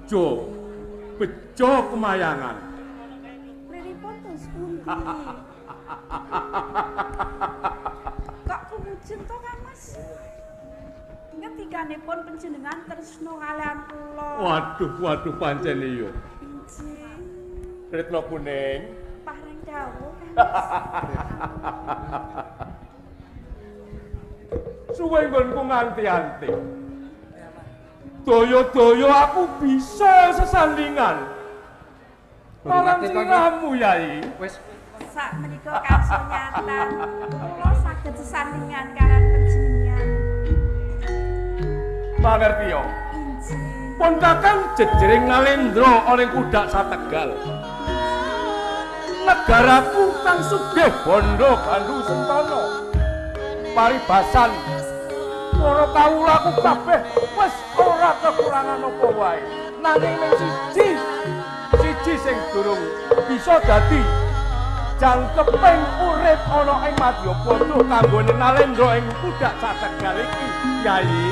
bejo kemayangan. Liripun tos pundi? Kok kumujeng to Kang Mas? Ngetikanipun panjenengan tresna kalian kula. Waduh pancen iya. Injih. Retno kuning. Pareng dawuh Kang Mas. Suwe nggonku nganti-anti. Daya-daya aku bisa sesandingan. Marang sliramu Yai. Wis sak menika kasunyatan kula saged sesandingan kalian panjenengan. Mangerti yo. Injih. Pun kakang jejering Nalendra ana ing Kudak Sategal. Negaraku kang sugih bondo gandu sentana. Paribasan para kawulaku kabeh wis ora kekurangan apa wae. Nanging mung siji sing durung bisa dadi jangkeping urip ana ing Madyabanda kanggone Nalendra ing Kudak Sategal iki, Yai.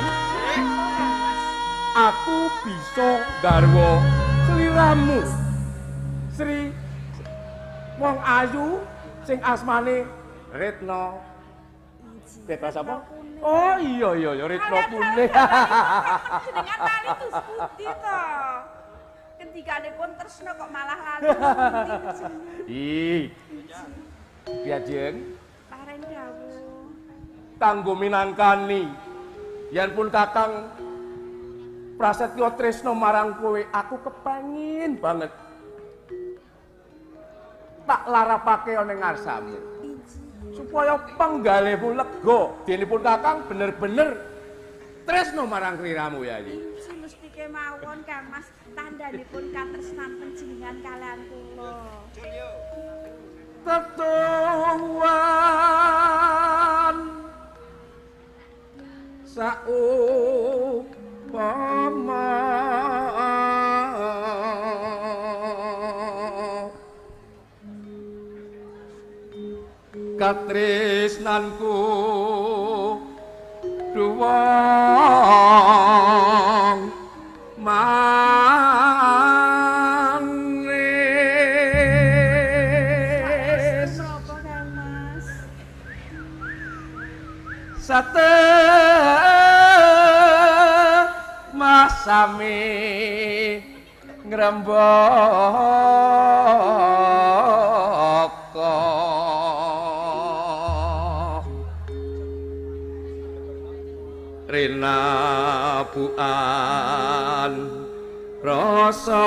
Aku bisa garwa sliramu Sri wong ayu sing asmane Retno. Retno sapa? Oh iya Retno Kuning. Jenengan lali tus pundi to? Kendikanipun tresna kok malah lali pundi? Ih. Piajeng Pareng dawuh. kanggo minangkani yen pun Kakang Prasetyo tresna marang kowe, aku kepengin banget tak larapake ana ing ngarsamu supaya penggalihmu lega denipun Kakang bener-bener tresna marang sliramu Yai. Mesti kemawon Kang Mas, tandhanipun katresnan panjenengan kalian kula. Tetuan saupama katresnanku duwong manis Napa Kang Mas? sate masami ngrembaka rinabuan rasa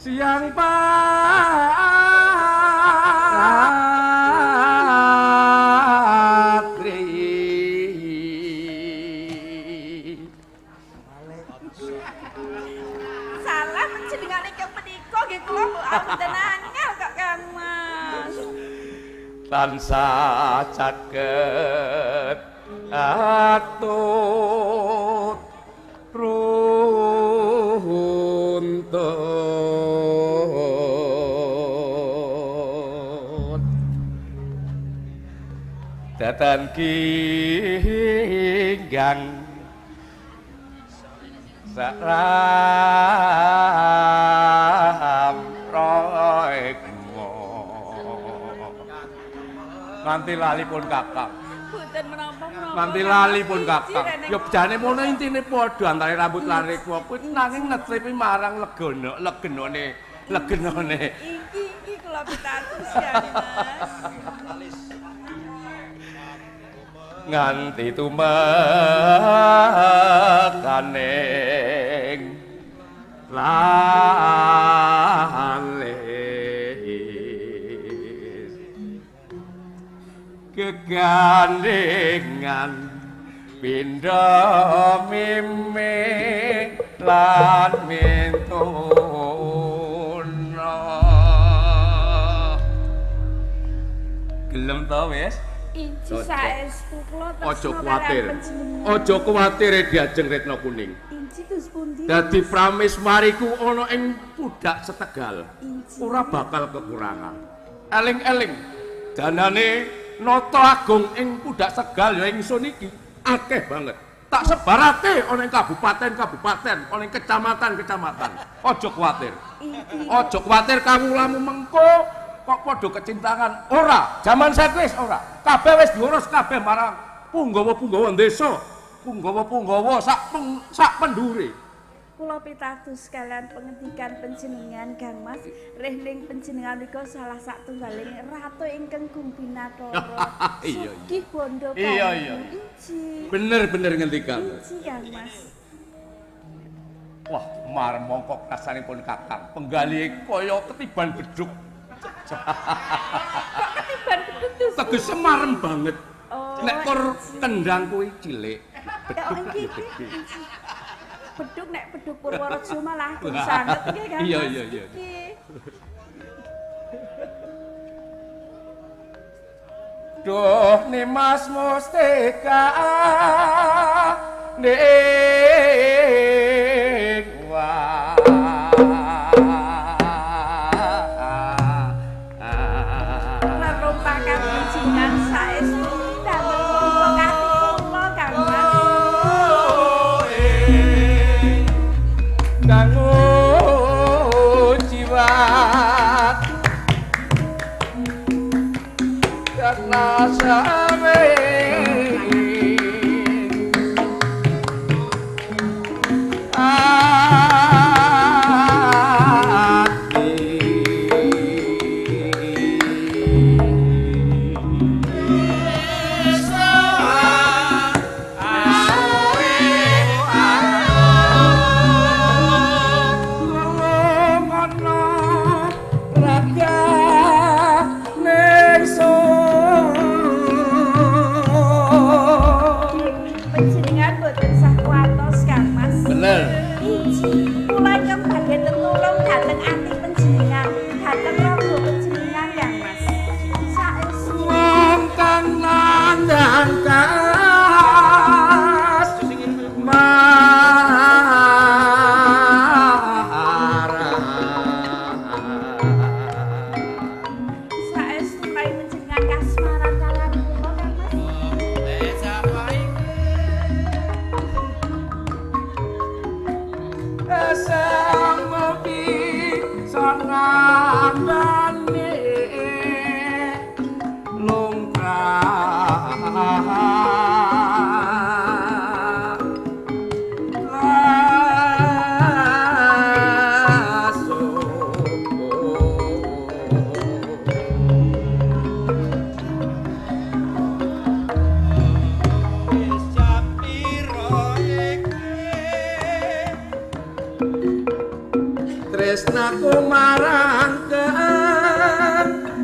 siang patri Salah panjenengan iki menika nggih kula mboten angel kok Kang Mas. tansah caket atut runtut datan kinggang saram roekmo nganti lali pun Kakang. Boten menapa-menapa. Nganti lali pun Kakang. Ya jane mono intine padha antare rambut lariku kuwi nanging netripi marang legenone. Iki kula pitados ya Mas. Nganti tumekaning lalis kegandengan pindha mimik lan mintuna gelem to wis Inci saestu kula Aja tresna kuwatir. kaliyan panjenengan. Aja kuwatir Diajeng Retna Kuning. Inci dus pundi? Dadi prameswariku ana ing Pudak Setegal. Inci. Ora bakal kekurangan. Eling-eling danane nata agung ing Pudak Segal ya ingsun iki akeh banget. Tak sebarake ana ing kabupaten-kabupaten, ana ing kecamatan-kecamatan. Aja kuwatir. Inci. Aja kuwatir kawulamu mengko kok padha kecintangan. Ora, jaman saiki wis ora. Kabeh wis diurus kabeh marang punggawa-punggawa desa, punggawa-punggawa sak pendhure. Kula pitados kalian pengendikan panjenengan Kang Mas, rehling panjenengan menika salah satunggaling ratu ingkang Gumbinatara. Iya, iya. Sugih bondo Iya, iya. Inci. Bener-bener ngendikan. Inci Kang Mas. Wah, mar mongko kasanipun Kakang, penggali kaya ketiban beduk. Ketiban beduk. Tegese marem banget. Oh, Nek kur Inci. kendang kuwi cilik. Ya iki iki. Beduk nek beduk Purworejo malah sanget nggih Kang. Iya, Mas. iya, iya. Iki. Duh Nimas Mustika ning Merupakan panjenengan saestu damel monggo kati kula Kang Mas. kanggo jiwat karena same Panjenengan boten sah kuatos Kang Mas. Bener. Inci, kula ingkang badhe tetulung dhateng ati panjenengan, dhateng raga panjenengan Kang Mas. Saestu Kang nandang kas saestu kae panjenengan kasmaran kaliyan kula Kang Mas. Sang mopi sanandane lungkrah tresnaku marang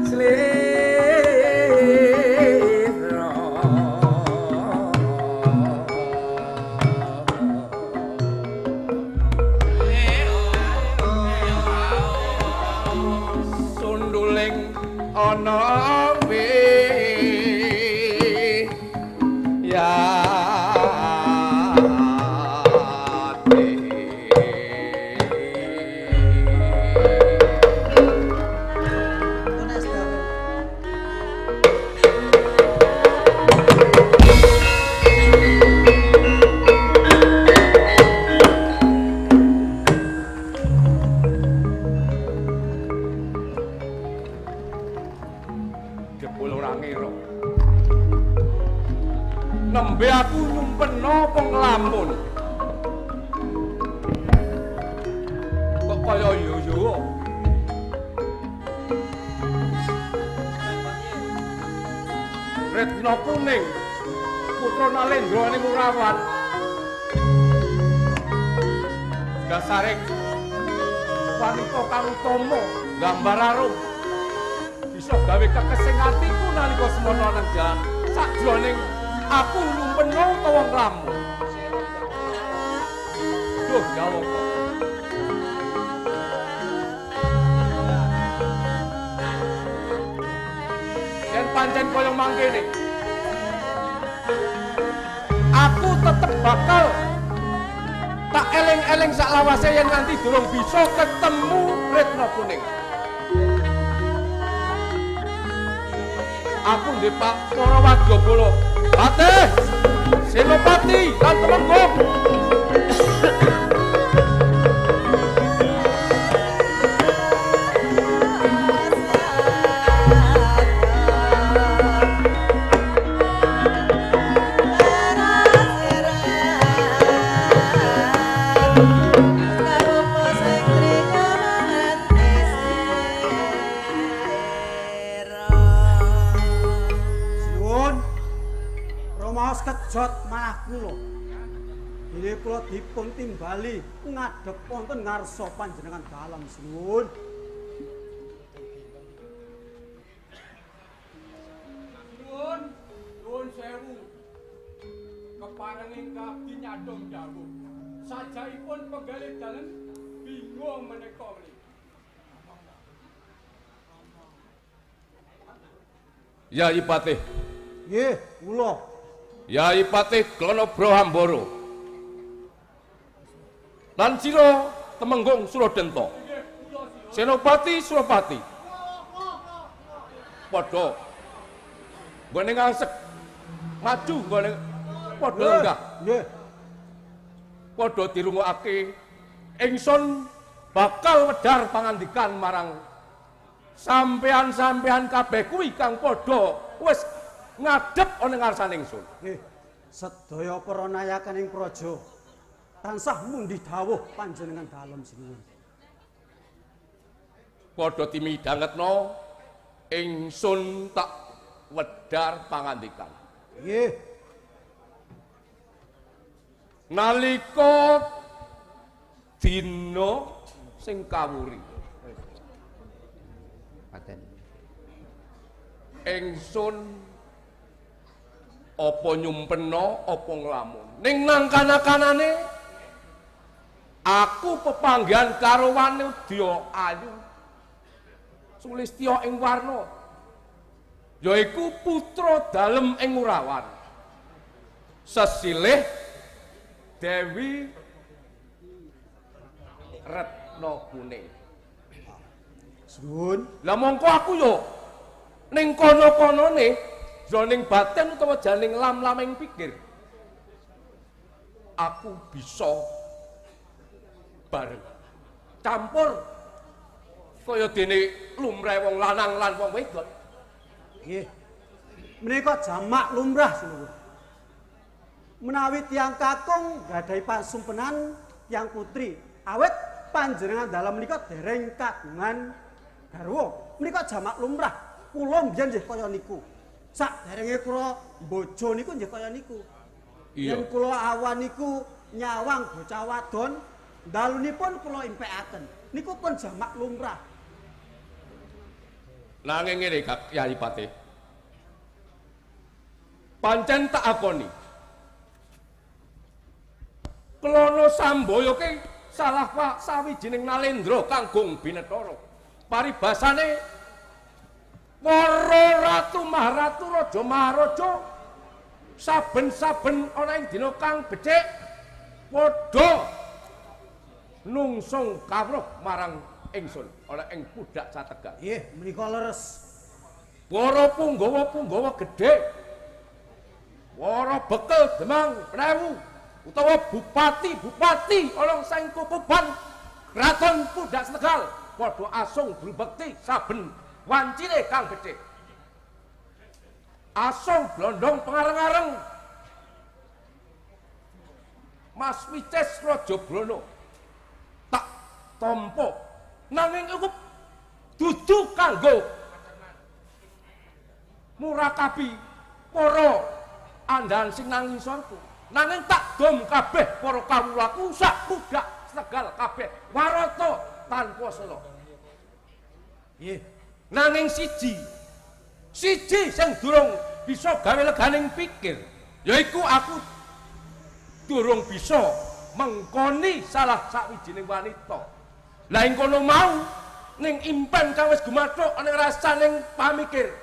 slira sunduling ana ya jebul ora ngira nembe aku nyumpeno apa nglamun kok kaya yo-yo Retna Kuning putra Nalendra ning Urawan dasaring wanita kang utama gambar arum bisa gawe kekesing atiku nalika semana nang jalan sakjroning aku lumpena utawa nglamun. Duh jawab kok. Yen pancen kaya mangkene aku tetep bakal tak eling-eling sak lawase yen nganti durung bisa ketemu Retno Kuning. Aku nggih Pak para Wadyabala. Patih, Senopati lan Temenggung. Kejot manah kula. Dene kula dipun timbali ngadhep wonten ngarsa panjenengan dalem sinuwun. Nuwun sewu. Keparenging kabdi nyadong dawuh. Sajaipun penggalih dalem bingung menika mriki. Yai Patih. Nggih, kula. Yai Patih Klanabra Hambara lan sira Temenggung Suradenta Senopati Surapati padha nggone ngangsek maju nggone padha lenggah nggih padha dirungokake ingsun bakal wedhar pangandikan marang sampean-sampean kabeh kuwi kang padha wis ngadep ana ngarsane ingsun. Nggih. Sedaya para nayakaning praja tansah mundhi dawuh panjenengan dalem sinuwun. Padha timidhangetna ingsun tak wedhar pangandikan. Nggih. Nalika dina sing kawuri. Paten. Ingsun apa nyumpena apa nglamun ning nang kana-kanane aku pepanggihan karo Wanudya Ayu Sulistya ing warna yaiku putra dalem ing Urawan sesilih Dewi Retno Kuning. Suwun. Lah mongko aku yo ning kono-konone jroning batin utawa janing lam-laming pikir aku bisa bareng campur kaya dene lumrahe wong lanang lan wong wedok. Nggih. Menika jamak lumrah sinuwun. Menawi tiyang kakung gadahi pasumpenan tiyang putri awet panjenengan dalam menika dereng kagungan garwa. Menika jamak lumrah. Kula mbiyen nggih kaya niku. Sak derenge kula bojo niku nggih kaya niku. Iya. Yen kula awan niku nyawang bocah wadon, dalunipun kula impekaken. Niku pun jamak lumrah. Nanging ngene Kak Yai Patih. Pancen tak akoni. Klana Sambaya ki salah sawijining nalendra kanggung binethara. Paribasane para ratu maharatu raja maharaja saben-saben ana ing dina kang becik padha nungsung kawruh marang ingsun ana ing Pudak Sategal. Nggih, menika leres. Para punggawa-punggawa gedhe, para bekel Demang Prewu utawa bupati-bupati ana saing kukuban Kraton Pudak Sategal padha asung berbekti saben wancine kang becik. Asung blondong pengareng-areng. Mas Wices Raja Brana tak tampa nanging iku dudu kanggo murakabi para andahan sing nang ngisorku. Nanging tak dom kabeh para kawulaku sak Pudak Sategal kabeh warata tanpa sela. Nggih. Nanging siji sing durung bisa gawe leganing pikir yaiku aku durung bisa mengkoni salah sawijining wanita. Lah ing kono mau ning impen kang wis gumathuk ana rasaning pamikir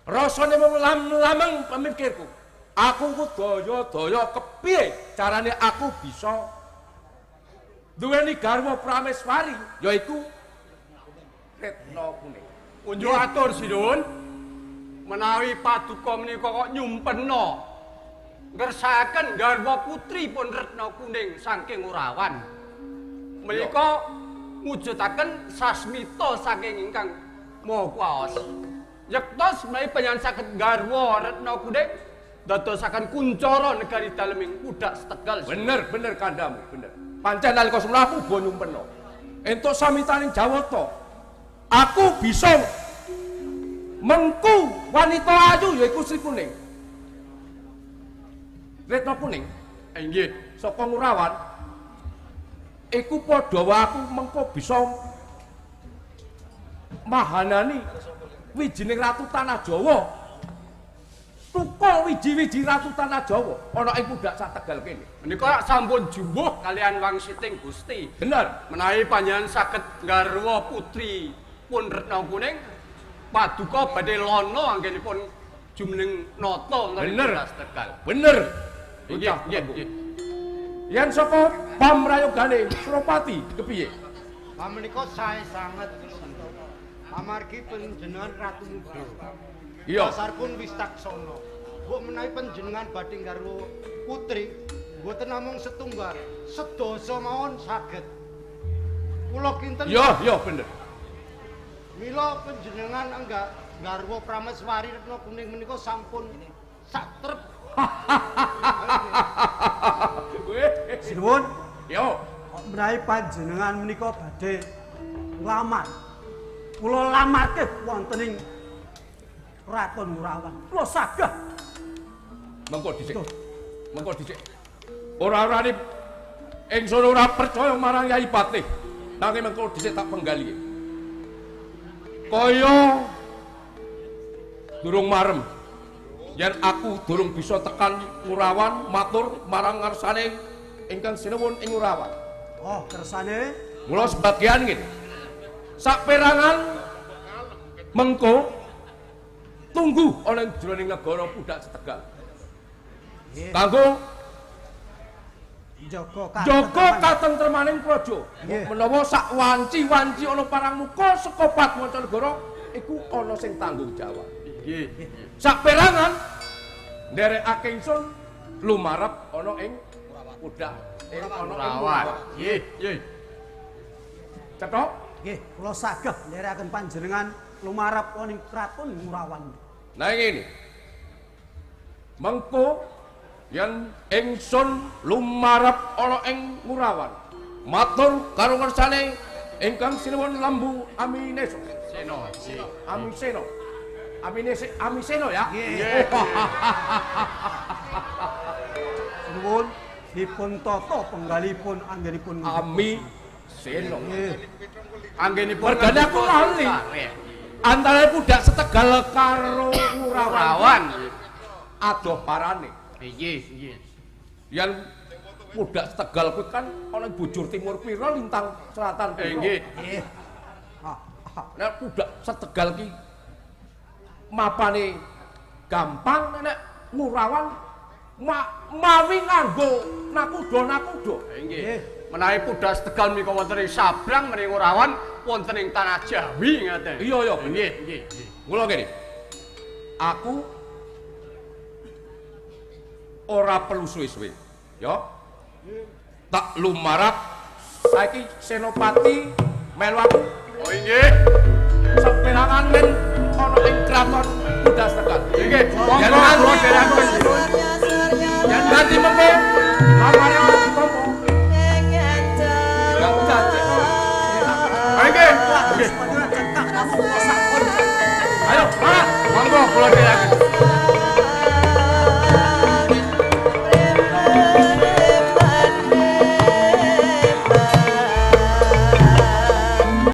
rasane lam-lameng pamikirku Aku ku daya-daya kepiye carane aku bisa duweni garwa prameswari yaiku Retno Kuning. Unjuk atur Sinuwun. Menawi paduka menika kok nyumpena ngersakaken garwa putripun Retno Kuning saking Urawan. Menika mujudaken sasmita saking ingkang Maha Kuwasa. Yektos menawi panjenengan saged garwa Retno Kuning dadosaken kuncara negari daleming Pudak Setegal. Bener kandamu, bener. Pancen nalika semula aku go nyumpena. Entuk samitaning Jawata. Aku bisa mengku wanita ayu yaiku Sri Kuning. Retno Kuning, Inggih, saka Ngurawan. Iku padha wae aku mengko bisa mahanani wijining ratu tanah Jawa. Tukul wiji-wiji ratu tanah Jawa ana ing Pudak Sategal kene. menika sampun jumbuh kalian wangsiting Gusti. Bener. Menawi panjenengan saged garwa putri pun Retno Kuning, paduka badhe lono anggenipun jumeneng nata Bener. Pudak Setegal. Bener. Nggih, nggih. Yen saka pamrayogane Suropati kepiye? Pamenika sae sanget amargi panjenengan Ratu Muda. Iya. Dasarpun wistaksana. Mbok menawi panjenengan badhe garwa putri, mboten namung setunggal, sedasa mawon saged. Kula kinten. Iya, bener. Mila panjenengan enggak garwa Prameswari Retno Kuning menika sampun satrep. Sinuwun, Yo, menawi panjenengan menika badhe nglamar. Kula lamarke wonten ing Kraton Ngurawan. Kula sagah. mengko dhisik. Ora-orane ingsun ora percaya marang Yai Patih. Nanging mengko dhisik tak penggali. Kaya durung marem. Yen aku durung bisa tekan Ngurawan matur marang ngarsane ingkang sinuwun ing Ngurawan. Oh, kersane Mula sebagian ngene. Saperangan mengko tunggu ana ing jroning negara Pudak Setegal. Kanggo jaga katentremaning praja. Nggih. Menawa sak wanci-wanci ana parang muka saka Padmancanegara iku ana sing tanggung jawab. Nggih. Saperangan nderekake ingsun lumarep ana ing Pudak ana ing Urawan. Nggih, nggih. Cetok? nggih, kula sagah nderekaken panjenengan lumarep wonten Kraton Ngurawan. Nah ngene. Mengko yen ingsun lumarep ana ing Ngurawan, matur karo ngersane ingkang sinuwun Lambu Amineso. Seno. Amiseno. Amiseno ya. Nggih. Sinuwun dipun tata penggalipun anggenipun Amiseno. nggih. Anggenipun Mergane aku lali. Antara Pudak Setegal karo Ngurawan Urawan. adoh parane. Nggih, nggih. Yen Pudak Setegal kuwi kan ana bujur timur pira lintang selatan pira. Nggih. Nggih. Nek Pudak Setegal ki mapane gampang, nek Ngurawan mawi nganggo nakuda. Nggih. Menawi Pudak Setegal menika wonten ing Sabrang menika Urawan wonten ing tanah Jawi ngaten. Iya, Nggih, nggih. Mula ngene. Aku ora perlu suwe-suwe. Ya. Tak lumarap saiki Senopati melu aku. Oh nggih. Saperangan men ana ing kraton Pudak Setegal. Nggih. Yen nganti